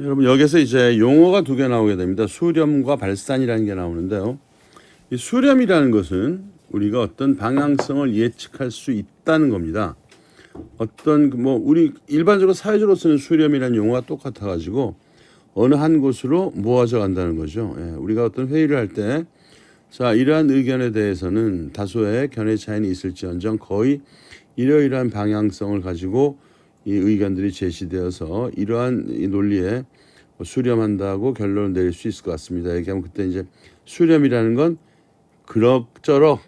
여러분 여기서 이제 용어가 두 개 나오게 됩니다. 수렴과 발산이라는 게 나오는데요. 이 수렴이라는 것은 우리가 어떤 방향성을 예측할 수 있다는 겁니다. 어떤 우리 일반적으로 사회적으로 쓰는 수렴이라는 용어가 똑같아 가지고 어느 한 곳으로 모아져 간다는 거죠. 예, 우리가 어떤 회의를 할 때 자, 이러한 의견에 대해서는 다소의 견해 차이는 있을지언정 거의 이러이러한 방향성을 가지고 이 의견들이 제시되어서 이러한 이 논리에 수렴한다고 결론을 내릴 수 있을 것 같습니다. 얘기하면 그때 이제 수렴이라는 건 그럭저럭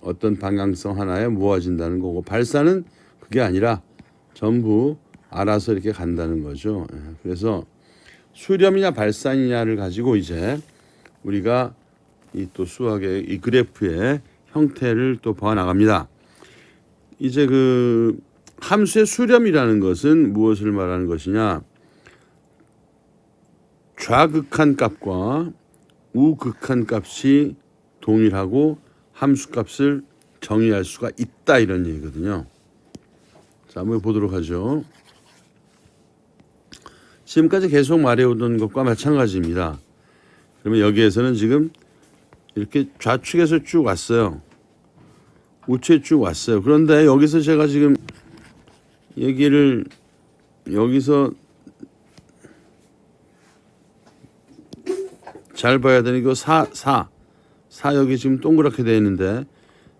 어떤 방향성 하나에 모아진다는 거고, 발산은 그게 아니라 전부 알아서 이렇게 간다는 거죠. 그래서 수렴이냐 발산이냐를 가지고 이제 우리가 이 또 수학의 이 그래프의 형태를 또 봐 나갑니다. 이제 그 함수의 수렴이라는 것은 무엇을 말하는 것이냐? 좌극한 값과 우극한 값이 동일하고 함수 값을 정의할 수가 있다, 이런 얘기거든요. 자, 한번 보도록 하죠. 지금까지 계속 말해오던 것과 마찬가지입니다. 그러면 여기에서는 지금 이렇게 좌측에서 쭉 왔어요. 우측에 쭉 왔어요. 그런데 여기서 제가 지금 얘기를 여기서 잘 봐야 되는 거 4 여기 지금 동그랗게 되어 있는데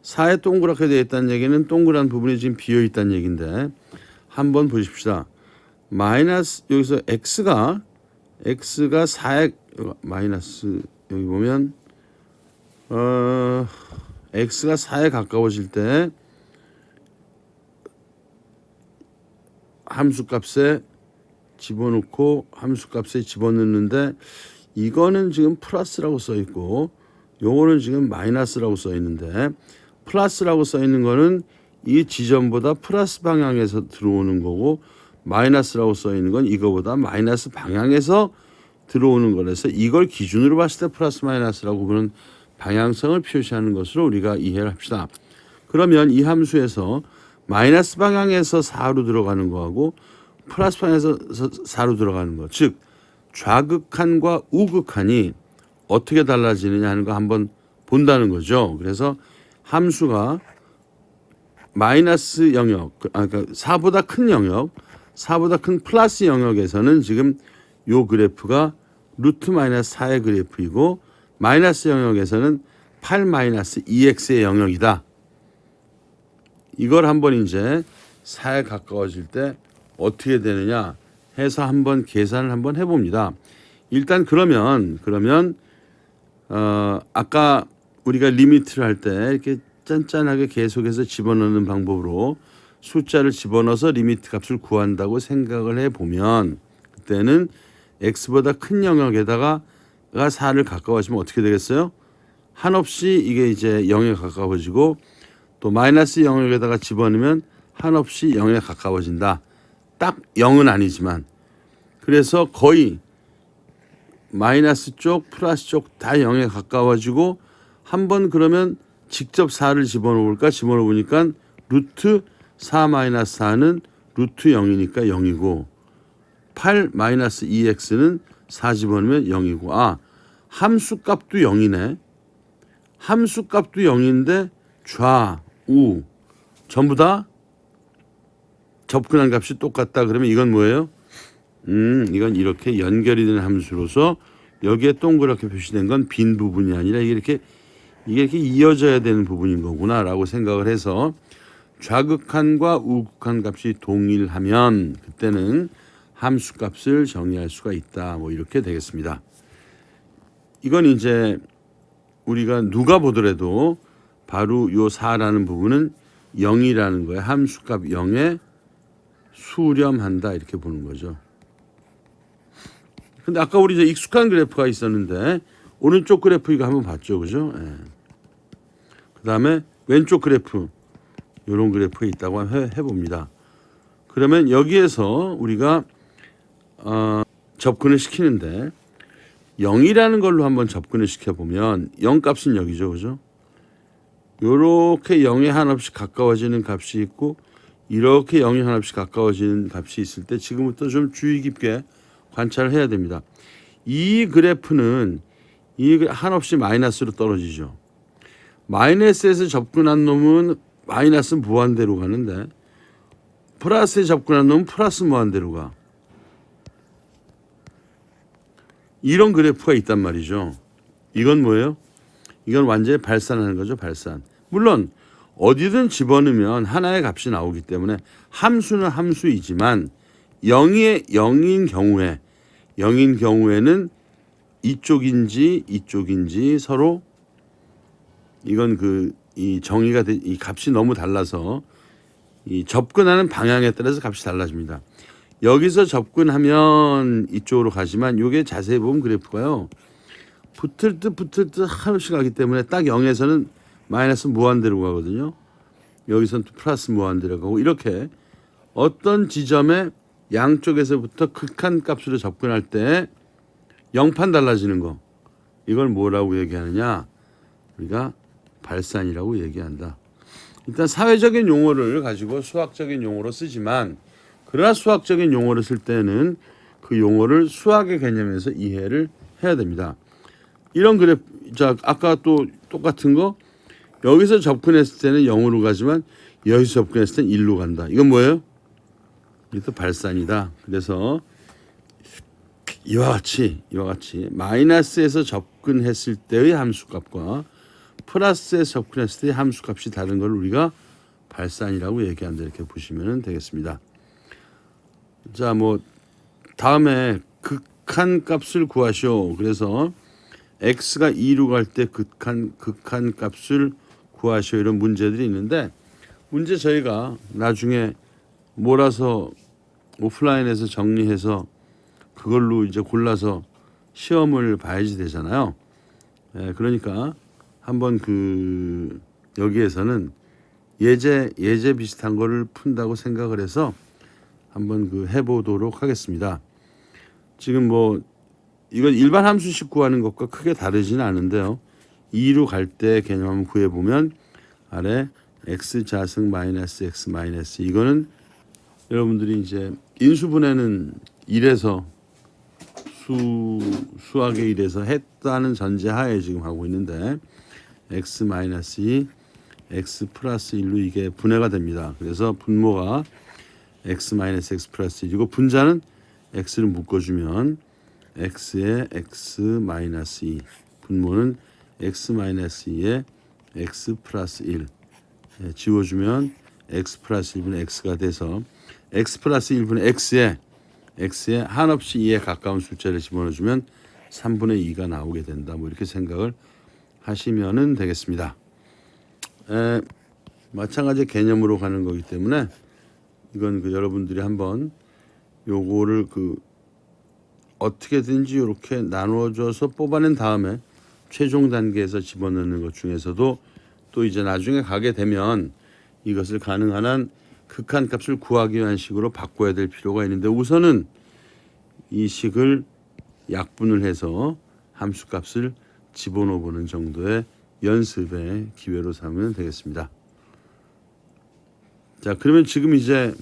4에 동그랗게 되어 있다는 얘기는 동그란 부분이 지금 비어 있다는 얘기인데 한번 보십시다. 마이너스 여기서 x가 4에 마이너스 여기 보면 x가 4에 가까워질 때 함수값에 집어넣고 함수값에 집어넣는데 이거는 지금 플러스라고 써 있고 요거는 지금 마이너스라고 써 있는데 플러스라고 써 있는 거는 이 지점보다 플러스 방향에서 들어오는 거고 마이너스라고 써 있는 건 이거보다 마이너스 방향에서 들어오는 거라서 이걸 기준으로 봤을 때 플러스 마이너스라고 보는 방향성을 표시하는 것으로 우리가 이해를 합시다. 그러면 이 함수에서 마이너스 방향에서 4로 들어가는 거하고 플러스 방향에서 4로 들어가는 거, 즉 좌극한과 우극한이 어떻게 달라지느냐 하는 거 한번 본다는 거죠. 그래서 함수가 마이너스 영역, 그러니까 4보다 큰 영역, 4보다 큰 플러스 영역에서는 지금 요 그래프가 루트 마이너스 4의 그래프이고 마이너스 영역에서는 8 마이너스 2x의 영역이다. 이걸 한번 이제 4에 가까워질 때 어떻게 되느냐 해서 한번 계산을 한번 해봅니다. 일단 그러면 아까 우리가 리미트를 할 때 이렇게 짠짠하게 계속해서 집어넣는 방법으로 숫자를 집어넣어서 리미트 값을 구한다고 생각을 해보면 그때는 x보다 큰 영역에다가 4를 가까워지면 어떻게 되겠어요? 한없이 이게 이제 0에 가까워지고 또 마이너스 영역에다가 집어넣으면 한없이 0에 가까워진다. 딱 0은 아니지만 그래서 거의 마이너스 쪽 플러스 쪽 다 0에 가까워지고 한번 그러면 직접 4를 집어넣을까 집어넣으니까 루트 4 마이너스 4는 루트 0이니까 0이고 8 마이너스 2x는 4 집어넣으면 0이고 함수값도 0이네. 함수값도 0인데 좌, 우 전부 다 접근한 값이 똑같다. 그러면 이건 뭐예요? 이건 이렇게 연결이 되는 함수로서 여기에 동그랗게 표시된 건 빈 부분이 아니라 이게 이렇게 이어져야 되는 부분인 거구나라고 생각을 해서 좌극한과 우극한 값이 동일하면 그때는 함수값을 정의할 수가 있다. 뭐 이렇게 되겠습니다. 이건 이제 우리가 누가 보더라도 바로 요 4라는 부분은 0이라는 거예요. 함수값 0에 수렴한다 이렇게 보는 거죠. 근데 아까 우리 이제 익숙한 그래프가 있었는데 오른쪽 그래프 이거 한번 봤죠, 그죠? 예. 그 다음에 왼쪽 그래프 이런 그래프가 있다고 해봅니다. 그러면 여기에서 우리가 접근을 시키는데 0이라는 걸로 한번 접근을 시켜보면 0 값은 여기죠, 그죠? 이렇게 0에 한없이 가까워지는 값이 있고 이렇게 0에 한없이 가까워지는 값이 있을 때 지금부터 좀 주의 깊게 관찰을 해야 됩니다. 이 그래프는 이 한없이 마이너스로 떨어지죠. 마이너스에서 접근한 놈은 마이너스 무한대로 가는데 플러스에 접근한 놈은 플러스 무한대로 가. 이런 그래프가 있단 말이죠. 이건 뭐예요? 이건 완전히 발산하는 거죠. 발산. 물론 어디든 집어넣으면 하나의 값이 나오기 때문에 함수는 함수이지만 0인 경우에는 이쪽인지 서로 이건 이 정의가 이 값이 너무 달라서 이 접근하는 방향에 따라서 값이 달라집니다. 여기서 접근하면 이쪽으로 가지만 이게 자세히 보면 그래프가요. 붙을 듯 하나씩 가기 때문에 딱 0에서는 마이너스 무한대로 가거든요. 여기서는 또 플러스 무한대로 가고 이렇게 어떤 지점에 양쪽에서부터 극한 값으로 접근할 때 0판 달라지는 거. 이걸 뭐라고 얘기하느냐? 우리가 발산이라고 얘기한다. 일단 사회적인 용어를 가지고 수학적인 용어로 쓰지만 그러나 수학적인 용어를 쓸 때는 그 용어를 수학의 개념에서 이해를 해야 됩니다. 이런 그래프, 자 아까 또 똑같은 거 여기서 접근했을 때는 0으로 가지만 여기서 접근했을 때는 1로 간다. 이건 뭐예요? 이것도 발산이다. 그래서 이와 같이 마이너스에서 접근했을 때의 함수값과 플러스에서 접근했을 때의 함수값이 다른 걸 우리가 발산이라고 얘기한다. 이렇게 보시면 되겠습니다. 자, 뭐 다음에 극한 값을 구하시오. 그래서 x가 2로 갈 때 극한 값을 구하시오. 이런 문제들이 있는데 문제 저희가 나중에 몰아서 오프라인에서 정리해서 그걸로 이제 골라서 시험을 봐야지 되잖아요. 그러니까 한번 여기에서는 예제 비슷한 거를 푼다고 생각을 해서 한번 해보도록 하겠습니다. 지금 뭐 이건 일반 함수식 구하는 것과 크게 다르지는 않은데요. 2로 갈 때 개념 한번 구해보면 아래 x 자승 마이너스 x 마이너스 이거는 여러분들이 이제 인수분해는 1에서 수학의 1에서 했다는 전제하에 지금 하고 있는데 x 마이너스 2 x 플러스 1로 이게 분해가 됩니다. 그래서 분모가 x 마이너스 x 플러스 1이고 분자는 x를 묶어주면 x에 x 마이너스 2 분모는 x 마이너스 2에 x 플러스 1 지워주면 x 플러스 1분의 x가 돼서 x 플러스 1분의 x에 한없이 2에 가까운 숫자를 집어넣어주면 3분의 2가 나오게 된다. 뭐 이렇게 생각을 하시면 되겠습니다. 마찬가지 개념으로 가는 거기 때문에 이건 여러분들이 한번 요거를 어떻게든지 이렇게 나누어줘서 뽑아낸 다음에 최종 단계에서 집어넣는 것 중에서도 또 이제 나중에 가게 되면 이것을 가능한 한 극한 값을 구하기 위한 식으로 바꿔야 될 필요가 있는데 우선은 이 식을 약분을 해서 함수값을 집어넣어 보는 정도의 연습의 기회로 삼으면 되겠습니다. 자, 그러면 지금 이제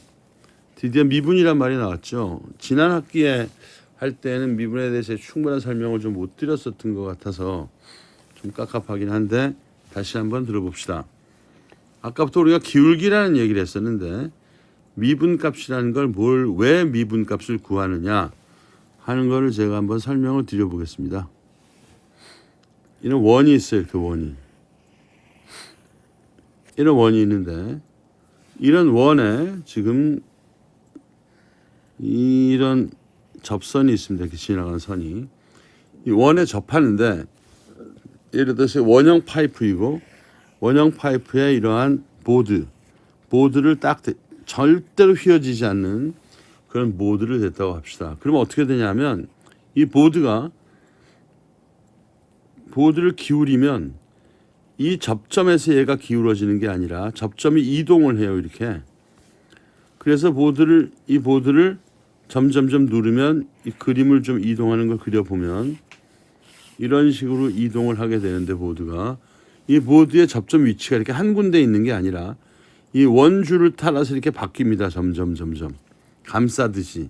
드디어 미분이란 말이 나왔죠. 지난 학기에 할 때는 미분에 대해서 충분한 설명을 좀 못 드렸었던 것 같아서 좀 깝깝하긴 한데 다시 한번 들어봅시다. 아까부터 우리가 기울기라는 얘기를 했었는데 미분값이라는 걸 왜 미분값을 구하느냐 하는 거를 제가 한번 설명을 드려보겠습니다. 이런 원이 있어요. 이런 원이 있는데 이런 원에 지금 이런 접선이 있습니다. 이렇게 지나가는 선이 이 원에 접하는데 예를 들어서 원형 파이프이고 원형 파이프에 이러한 보드를 딱 절대로 휘어지지 않는 그런 보드를 댔다고 합시다. 그러면 어떻게 되냐면 이 보드를 기울이면 이 접점에서 얘가 기울어지는 게 아니라 접점이 이동을 해요. 이렇게. 그래서 이 보드를 점점점 누르면 이 그림을 좀 이동하는 걸 그려보면 이런 식으로 이동을 하게 되는데 이 보드의 접점 위치가 이렇게 한 군데 있는 게 아니라 이 원줄을 따라서 이렇게 바뀝니다. 점점 감싸듯이.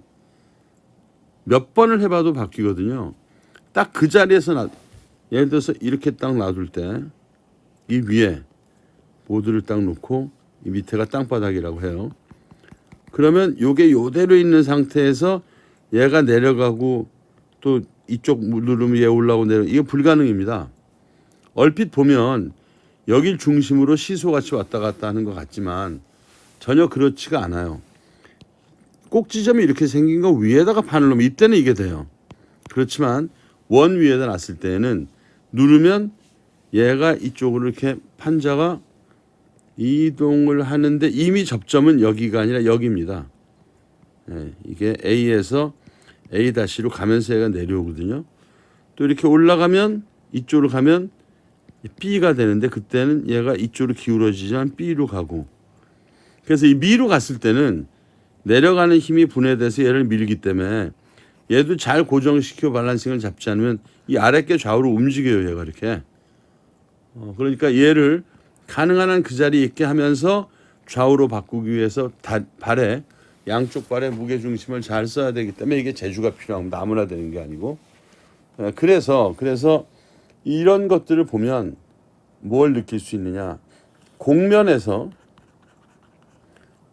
몇 번을 해봐도 바뀌거든요. 딱 그 자리에서 예를 들어서 이렇게 딱 놔둘 때 이 위에 보드를 딱 놓고 이 밑에가 땅바닥이라고 해요. 그러면 요게 요대로 있는 상태에서 얘가 내려가고 또 이쪽 누르면 얘 올라오고 내려 이게 불가능입니다. 얼핏 보면 여길 중심으로 시소같이 왔다 갔다 하는 것 같지만 전혀 그렇지가 않아요. 꼭지점이 이렇게 생긴 거 위에다가 판을 놓으면 이때는 이게 돼요. 그렇지만 원 위에다 놨을 때는 누르면 얘가 이쪽으로 이렇게 판자가 이동을 하는데 이미 접점은 여기가 아니라 여기입니다. 예, 이게 A에서 A-로 가면서 얘가 내려오거든요. 또 이렇게 올라가면 이쪽으로 가면 B가 되는데 그때는 얘가 이쪽으로 기울어지지만 B로 가고 그래서 이 B로 갔을 때는 내려가는 힘이 분해돼서 얘를 밀기 때문에 얘도 잘 고정시키고 밸런싱을 잡지 않으면 이 아랫게 좌우로 움직여요. 얘가 이렇게. 그러니까 얘를 가능한 한 그 자리에 있게 하면서 좌우로 바꾸기 위해서 발에 양쪽 발의 무게중심을 잘 써야 되기 때문에 이게 재주가 필요합니다. 아무나 되는 게 아니고. 그래서 이런 것들을 보면 뭘 느낄 수 있느냐. 공면에서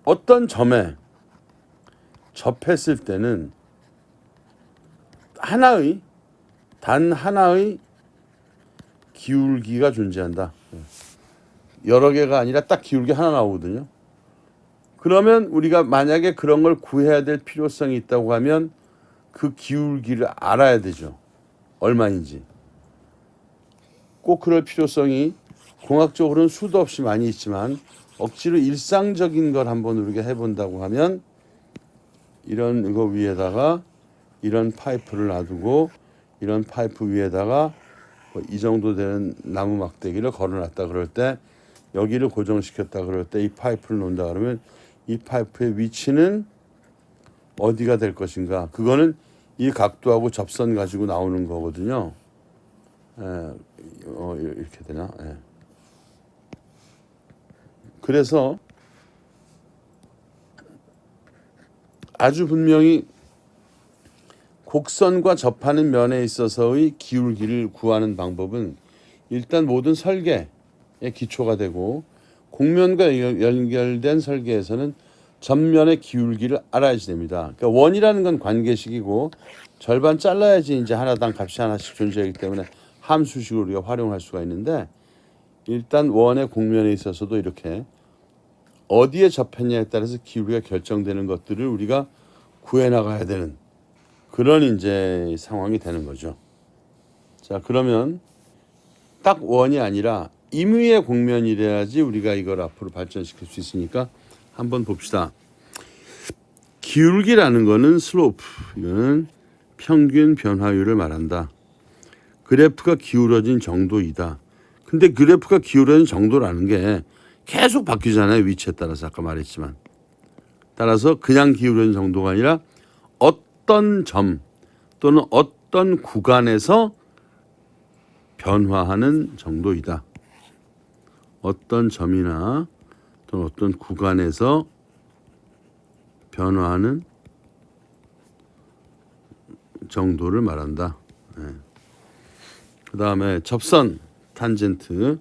어떤 점에 접했을 때는 단 하나의 기울기가 존재한다. 여러 개가 아니라 딱 기울기 하나 나오거든요. 그러면 우리가 만약에 그런 걸 구해야 될 필요성이 있다고 하면 그 기울기를 알아야 되죠. 얼마인지. 꼭 그럴 필요성이 공학적으로는 수도 없이 많이 있지만 억지로 일상적인 걸 한번 우리가 해본다고 하면 이런 이거 위에다가 이런 파이프를 놔두고 이런 파이프 위에다가 이 정도 되는 나무 막대기를 걸어놨다 그럴 때 여기를 고정시켰다 그럴 때 이 파이프를 놓는다 그러면 이 파이프의 위치는 어디가 될 것인가. 그거는 이 각도하고 접선 가지고 나오는 거거든요. 이렇게 되나? 그래서 아주 분명히 곡선과 접하는 면에 있어서의 기울기를 구하는 방법은 일단 모든 설계의 기초가 되고 곡면과 연결된 설계에서는 전면의 기울기를 알아야지 됩니다. 그러니까 원이라는 건 관계식이고 절반 잘라야지 이제 하나당 값이 하나씩 존재하기 때문에 함수식으로 우리가 활용할 수가 있는데 일단 원의 곡면에 있어서도 이렇게 어디에 접했냐에 따라서 기울기가 결정되는 것들을 우리가 구해 나가야 되는 그런 이제 상황이 되는 거죠. 자, 그러면 딱 원이 아니라 임의의 곡면이래야지 우리가 이걸 앞으로 발전시킬 수 있으니까 한번 봅시다. 기울기라는 거는 슬로프, 이거는 평균 변화율을 말한다. 그래프가 기울어진 정도이다. 근데 그래프가 기울어진 정도라는 게 계속 바뀌잖아요. 위치에 따라서 아까 말했지만. 따라서 그냥 기울어진 정도가 아니라 어떤 점 또는 어떤 구간에서 변화하는 정도이다. 어떤 점이나 또는 어떤 구간에서 변화하는 정도를 말한다. 그 다음에 접선, 탄젠트,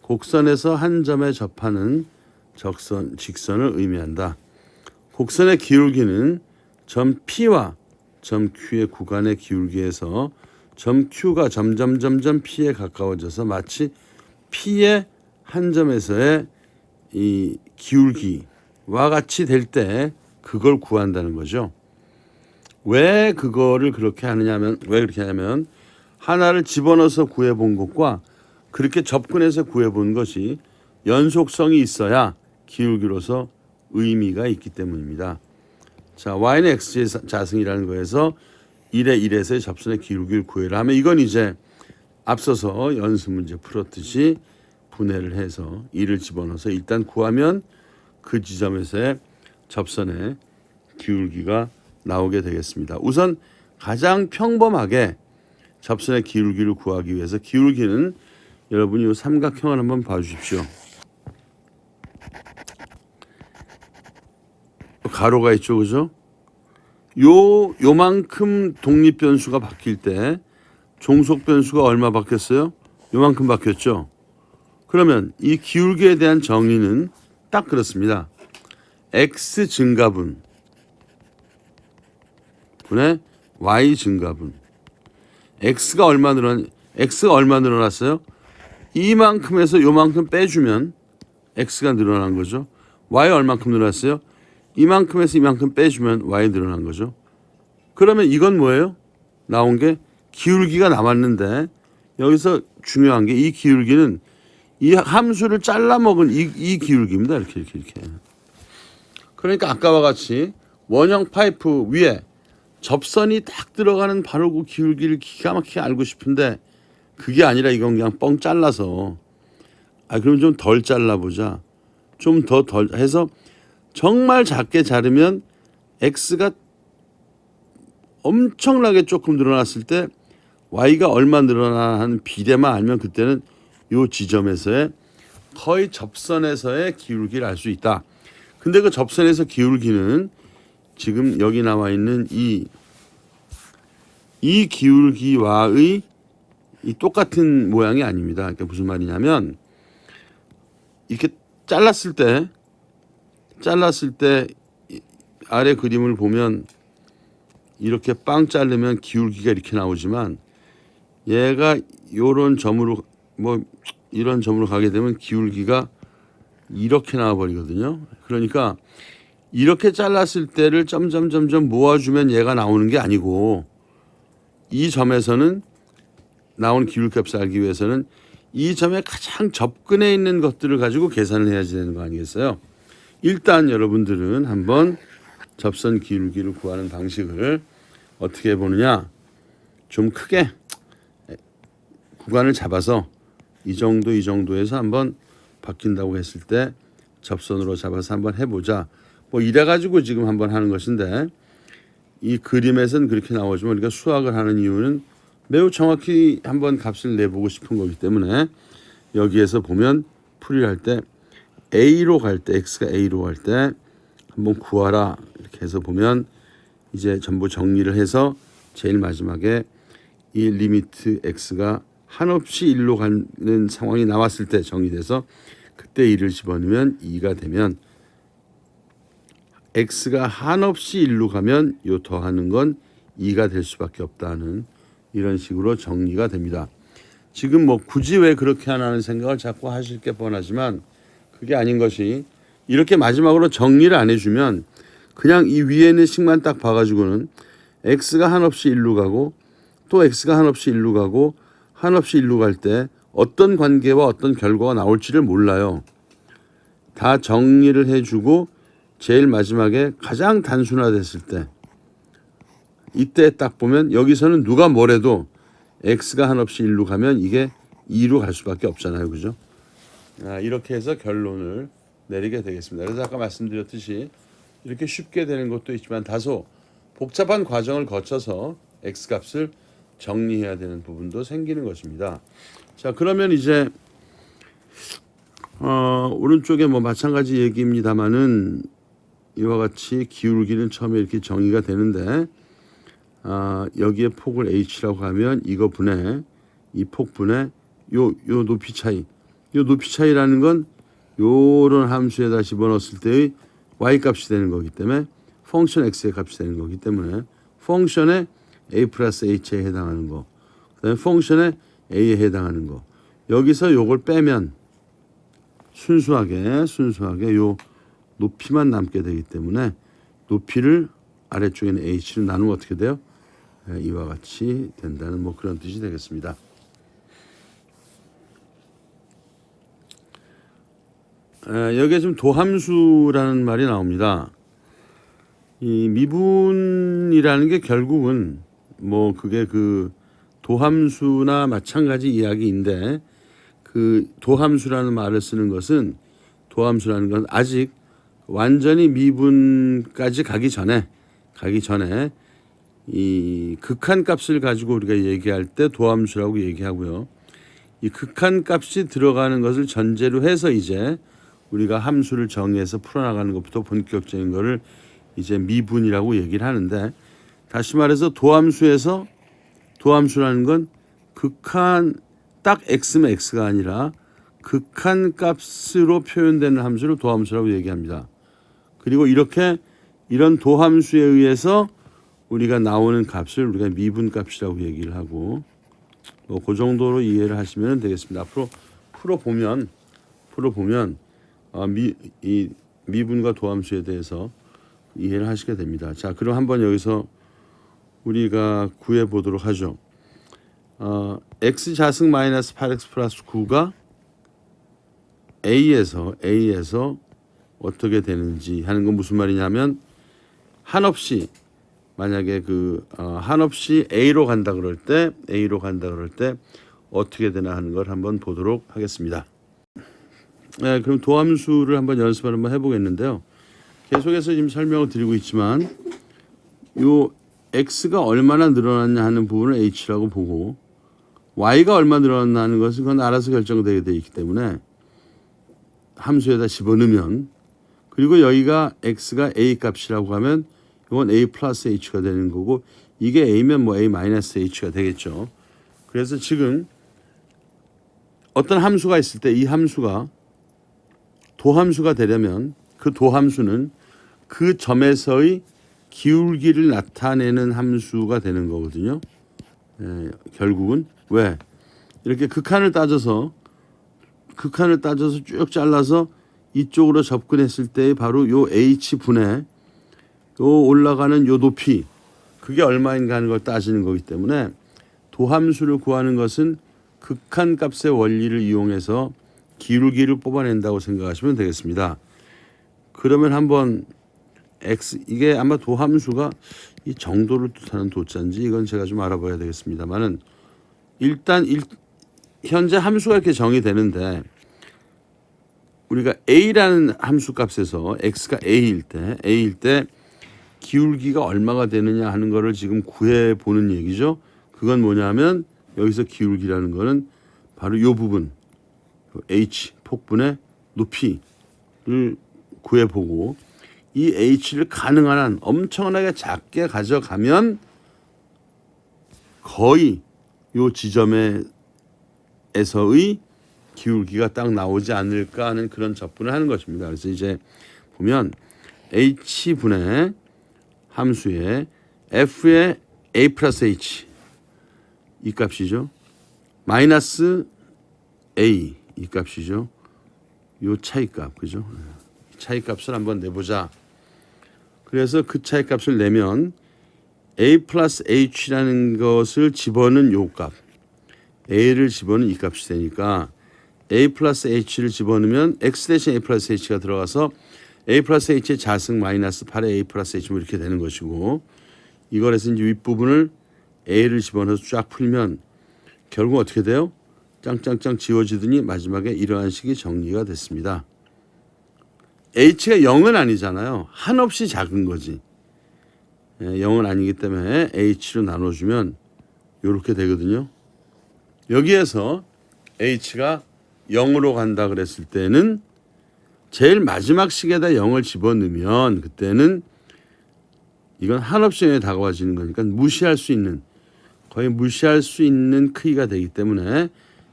곡선에서 한 점에 접하는 직선을 의미한다. 곡선의 기울기는 점 P와 점 Q의 구간의 기울기에서 점 Q가 점점 P에 가까워져서 마치 P의 한 점에서의 이 기울기와 같이 될 때 그걸 구한다는 거죠. 왜 그거를 그렇게 하느냐면 왜 그렇게 하냐면 하나를 집어넣어서 구해본 것과 그렇게 접근해서 구해본 것이 연속성이 있어야 기울기로서 의미가 있기 때문입니다. 자, y는 x의 자승이라는 거에서 1의 1에서의 접선의 기울기를 구해라 하면 이건 이제 앞서서 연습 문제 풀었듯이 분해를 해서 2를 집어넣어서 일단 구하면 그 지점에서의 접선의 기울기가 나오게 되겠습니다. 우선 가장 평범하게 접선의 기울기를 구하기 위해서 기울기는 여러분이 이 삼각형을 한번 봐주십시오. 가로가 있죠, 그죠? 요만큼 독립 변수가 바뀔 때 종속 변수가 얼마 바뀌었어요? 요만큼 바뀌었죠. 그러면 이 기울기에 대한 정의는 딱 그렇습니다. x 증가분 분의 y 증가분. x가 얼마 늘어났어요? 이만큼에서 요만큼 빼주면 x가 늘어난 거죠. y 얼만큼 늘어났어요? 이만큼에서 이만큼 빼주면 y 늘어난 거죠. 그러면 이건 뭐예요? 나온 게 기울기가 남았는데 여기서 중요한 게 이 기울기는 이 함수를 잘라 먹은 이 기울기입니다. 이렇게. 그러니까 아까와 같이 원형 파이프 위에 접선이 딱 들어가는 바로 그 기울기를 기가 막히게 알고 싶은데 그게 아니라 이건 그냥 뻥 잘라서 그럼 좀 덜 잘라보자. 좀 더 덜 해서 정말 작게 자르면 x가 엄청나게 조금 늘어났을 때 y가 얼마 늘어나 하는 비례만 알면 그때는 요 지점에서의 거의 접선에서의 기울기를 알 수 있다. 근데 그 접선에서 기울기는 지금 여기 나와 있는 이 기울기와의 이 똑같은 모양이 아닙니다. 그러니까 무슨 말이냐면 이렇게 잘랐을 때 아래 그림을 보면 이렇게 빵 자르면 기울기가 이렇게 나오지만 얘가 이런 점으로 이런 점으로 가게 되면 기울기가 이렇게 나와 버리거든요. 그러니까 이렇게 잘랐을 때를 점점 모아주면 얘가 나오는 게 아니고 이 점에서는 나온 기울기값을 알기 위해서는 이 점에 가장 접근해 있는 것들을 가지고 계산을 해야지 되는 거 아니겠어요? 일단 여러분들은 한번 접선 기울기를 구하는 방식을 어떻게 해보느냐, 좀 크게 구간을 잡아서 이 정도에서 한번 바뀐다고 했을 때 접선으로 잡아서 한번 해보자. 이래 가지고 지금 한번 하는 것인데 이 그림에서는 그렇게 나오지만 우리가 수학을 하는 이유는 매우 정확히 한번 값을 내보고 싶은 거기 때문에 여기에서 보면 풀이를 할 때 A로 갈 때 X가 A로 갈 때 한번 구하라 이렇게 해서 보면 이제 전부 정리를 해서 제일 마지막에 이 리미트 X가 한없이 1로 가는 상황이 나왔을 때 정리돼서 그때 1을 집어넣으면 2가 되면 X가 한없이 1로 가면 요 더하는 건 2가 될 수밖에 없다는 이런 식으로 정리가 됩니다. 지금 굳이 왜 그렇게 하나는 생각을 자꾸 하실 게 뻔하지만 그게 아닌 것이 이렇게 마지막으로 정리를 안 해주면 그냥 이 위에 있는 식만 딱 봐가지고는 X가 한없이 1로 가고 또 X가 한없이 1로 가고 한없이 1로 갈 때 어떤 관계와 어떤 결과가 나올지를 몰라요. 다 정리를 해주고 제일 마지막에 가장 단순화됐을 때 이때 딱 보면 여기서는 누가 뭐래도 X가 한없이 1로 가면 이게 2로 갈 수밖에 없잖아요. 그죠? 이렇게 해서 결론을 내리게 되겠습니다. 그래서 아까 말씀드렸듯이 이렇게 쉽게 되는 것도 있지만 다소 복잡한 과정을 거쳐서 X값을 정리해야 되는 부분도 생기는 것입니다. 자, 그러면 이제 오른쪽에 마찬가지 얘기입니다만은 이와 같이 기울기는 처음에 이렇게 정의가 되는데 여기에 폭을 h라고 하면 이거 분의 이 폭분의 요 높이 차이. 요 높이 차이라는 건 요런 함수에다 집어넣었을 때의 y 값이 되는 거기 때문에 펑션 x의 값이 되는 거기 때문에 펑션의 a 플러스 h에 해당하는 거, 그다음에 펑션의 a에 해당하는 거. 여기서 요걸 빼면 순수하게 요 높이만 남게 되기 때문에 높이를 아래쪽에 있는 h를 나누면 어떻게 돼요? 이와 같이 된다는 그런 뜻이 되겠습니다. 여기에 지금 도함수라는 말이 나옵니다. 이 미분이라는 게 결국은 그게 그 도함수나 마찬가지 이야기인데 그 도함수라는 말을 쓰는 것은 도함수라는 건 아직 완전히 미분까지 가기 전에 이 극한값을 가지고 우리가 얘기할 때 도함수라고 얘기하고요. 이 극한값이 들어가는 것을 전제로 해서 이제 우리가 함수를 정의해서 풀어나가는 것부터 본격적인 거를 이제 미분이라고 얘기를 하는데 다시 말해서 도함수라는 건 극한 딱 x면 x가 아니라 극한 값으로 표현되는 함수를 도함수라고 얘기합니다. 그리고 이런 도함수에 의해서 우리가 나오는 값을 우리가 미분값이라고 얘기를 하고 뭐 그 정도로 이해를 하시면 되겠습니다. 앞으로 풀어보면 이 미분과 도함수에 대해서 이해를 하시게 됩니다. 자, 그럼 한번 여기서 우리가 구해 보도록 하죠. x 자승 마이너스 8x 플러스 9가 A에서 어떻게 되는지 하는 건 무슨 말이냐면 한없이 만약에 한없이 A로 간다 그럴 때 어떻게 되나 하는 걸 한번 보도록 하겠습니다. 네, 그럼 도함수를 한번 연습을 한번 해보겠는데요. 계속해서 지금 설명을 드리고 있지만 요 x가 얼마나 늘어났냐 하는 부분을 h라고 보고 y가 얼마 늘어났나 하는 것은 그건 알아서 결정되게 되어 있기 때문에 함수에다 집어넣으면 그리고 여기가 x가 a 값이라고 하면 이건 a 플러스 h가 되는 거고 이게 a면 뭐 a 마이너스 h가 되겠죠. 그래서 지금 어떤 함수가 있을 때 이 함수가 도함수가 되려면 그 도함수는 그 점에서의 기울기를 나타내는 함수가 되는 거거든요. 결국은 왜 이렇게 극한을 따져서 쭉 잘라서 이쪽으로 접근했을 때 바로 요 h 분의 요 올라가는 요 높이 그게 얼마인가 하는 걸 따지는 거기 때문에 도함수를 구하는 것은 극한 값의 원리를 이용해서 기울기를 뽑아낸다고 생각하시면 되겠습니다. 그러면 한번 이게 아마 도함수가 이 정도를 뜻하는 도자인지 이건 제가 좀 알아봐야 되겠습니다만은 일단 현재 함수가 이렇게 정의되는데 우리가 a라는 함수 값에서 x가 a일 때 기울기가 얼마가 되느냐 하는 거를 지금 구해 보는 얘기죠. 그건 뭐냐면 여기서 기울기라는 거는 바로 이 부분 h 폭분의 높이를 구해 보고 이 h를 가능한 한 엄청나게 작게 가져가면 거의 이 지점에서의 기울기가 딱 나오지 않을까 하는 그런 접근을 하는 것입니다. 그래서 이제 보면 h분의 함수에 f의 a 플러스 h 이 값이죠. 마이너스 a 이 값이죠. 요 차이값 그죠? 차이값을 한번 내보자. 그래서 그 차이값을 내면 a 플러스 h라는 것을 집어넣은 요 값, a를 집어넣은 이 값이 되니까 a 플러스 h를 집어넣으면 x 대신 a 플러스 h가 들어가서 a 플러스 h의 자승 마이너스 8의 a 플러스 h 이렇게 되는 것이고 이걸 해서 이제 윗부분을 a를 집어넣어서 쫙 풀면 결국 어떻게 돼요? 짱짱짱 지워지더니 마지막에 이러한 식이 정리가 됐습니다. h가 0은 아니잖아요. 한없이 작은 거지. 0은 아니기 때문에 h로 나눠주면 이렇게 되거든요. 여기에서 h가 0으로 간다 그랬을 때는 제일 마지막 식에다 0을 집어넣으면 그때는 이건 한없이 0에 다가와지는 거니까 거의 무시할 수 있는 크기가 되기 때문에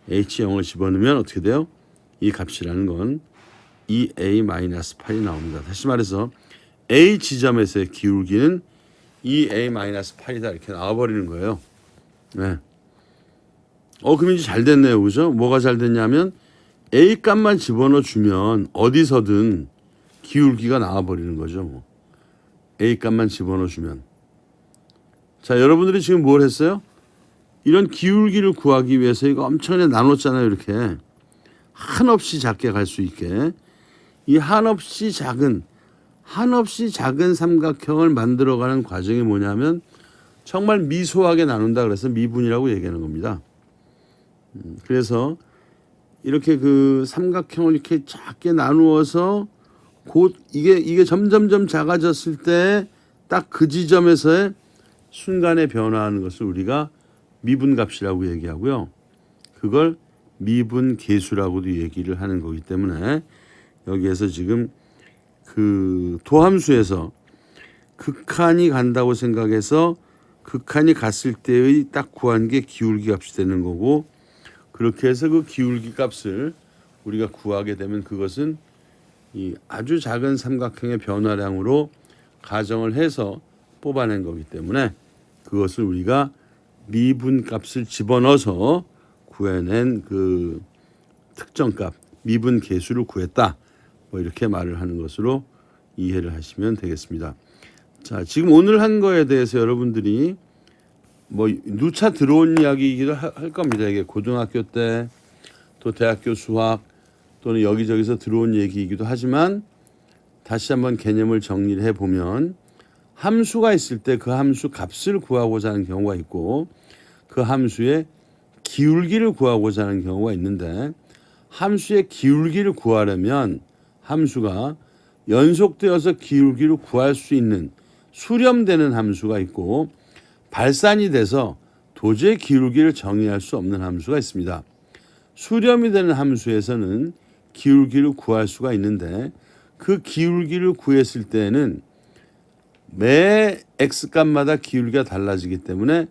h 0을 집어넣으면 어떻게 돼요? 이 값이라는 건 2a-8이 나옵니다. 다시 말해서 a 지점에서의 기울기는 2a-8이다 이렇게 나와버리는 거예요. 네. 그럼 이제 잘 됐네요. 그죠? 뭐가 잘 됐냐면 a 값만 집어넣어 주면 어디서든 기울기가 나와버리는 거죠. 뭐. a 값만 집어넣어 주면. 자, 여러분들이 지금 뭘 했어요? 이런 기울기를 구하기 위해서 이거 엄청나게 나눴잖아요. 이렇게 한없이 작게 갈 수 있게 이 한없이 작은 삼각형을 만들어가는 과정이 뭐냐면 정말 미소하게 나눈다 그래서 미분이라고 얘기하는 겁니다. 그래서 이렇게 그 삼각형을 이렇게 작게 나누어서 곧 이게 점점점 작아졌을 때 딱 그 지점에서의 순간에 변화하는 것을 우리가 미분값이라고 얘기하고요. 그걸 미분계수라고도 얘기를 하는 거기 때문에 여기에서 지금 그 도함수에서 극한이 간다고 생각해서 극한이 갔을 때의 딱 구한 게 기울기 값이 되는 거고, 그렇게 해서 그 기울기 값을 우리가 구하게 되면 그것은 이 아주 작은 삼각형의 변화량으로 가정을 해서 뽑아낸 거기 때문에 그것을 우리가 미분 값을 집어넣어서 구해낸 그 특정값, 미분 계수를 구했다. 뭐 이렇게 말을 하는 것으로 이해를 하시면 되겠습니다. 자, 지금 오늘 한 거에 대해서 여러분들이 뭐 누차 들어온 이야기이기도 할 겁니다. 이게 고등학교 때 또 대학교 수학 또는 여기저기서 들어온 얘기이기도 하지만 다시 한번 개념을 정리를 해보면 함수가 있을 때 그 함수 값을 구하고자 하는 경우가 있고 그 함수의 기울기를 구하고자 하는 경우가 있는데 함수의 기울기를 구하려면 함수가 연속되어서 기울기를 구할 수 있는 수렴되는 함수가 있고 발산이 돼서 도저히 기울기를 정의할 수 없는 함수가 있습니다. 수렴이 되는 함수에서는 기울기를 구할 수가 있는데 그 기울기를 구했을 때는 매 x값마다 기울기가 달라지기 때문에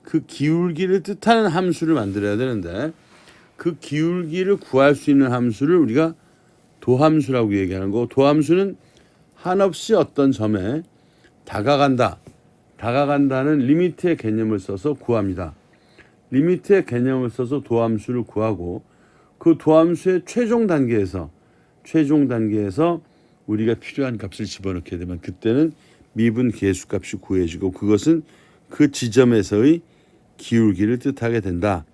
그 기울기를 뜻하는 함수를 만들어야 되는데 그 기울기를 구할 수 있는 함수를 우리가 도함수라고 얘기하는 거고 도함수는 한없이 어떤 점에 다가간다는 리미트의 개념을 써서 구합니다. 리미트의 개념을 써서 도함수를 구하고 그 도함수의 최종 단계에서 우리가 필요한 값을 집어넣게 되면 그때는 미분 계수값이 구해지고 그것은 그 지점에서의 기울기를 뜻하게 된다.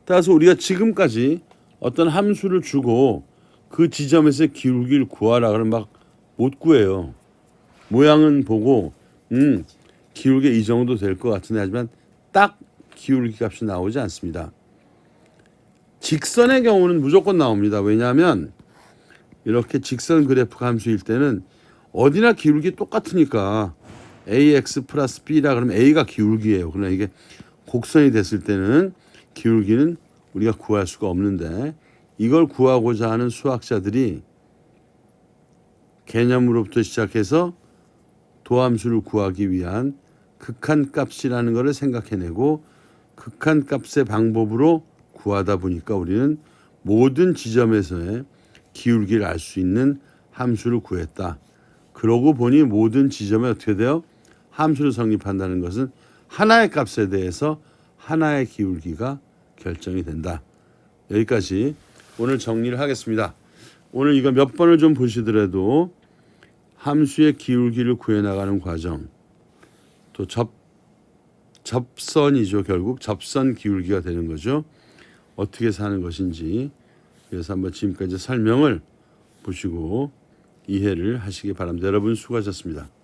따라서 우리가 지금까지 어떤 함수를 주고 그 지점에서 기울기를 구하라 그러면 막 못 구해요. 모양은 보고 기울기 이 정도 될 것 같은데 하지만 딱 기울기 값이 나오지 않습니다. 직선의 경우는 무조건 나옵니다. 왜냐하면 이렇게 직선 그래프 함수일 때는 어디나 기울기 똑같으니까 ax 플러스 b라 그러면 a가 기울기예요. 그러나 이게 곡선이 됐을 때는 기울기는 우리가 구할 수가 없는데 이걸 구하고자 하는 수학자들이 개념으로부터 시작해서 도함수를 구하기 위한 극한값이라는 것을 생각해내고 극한값의 방법으로 구하다 보니까 우리는 모든 지점에서의 기울기를 알 수 있는 함수를 구했다. 그러고 보니 모든 지점에 어떻게 돼요? 함수를 성립한다는 것은 하나의 값에 대해서 하나의 기울기가 결정이 된다. 여기까지 오늘 정리를 하겠습니다. 오늘 이거 몇 번을 좀 보시더라도 함수의 기울기를 구해나가는 과정 또 접선이죠. 결국 접선 기울기가 되는 거죠. 어떻게 사는 것인지 그래서 한번 지금까지 설명을 보시고 이해를 하시기 바랍니다. 여러분 수고하셨습니다.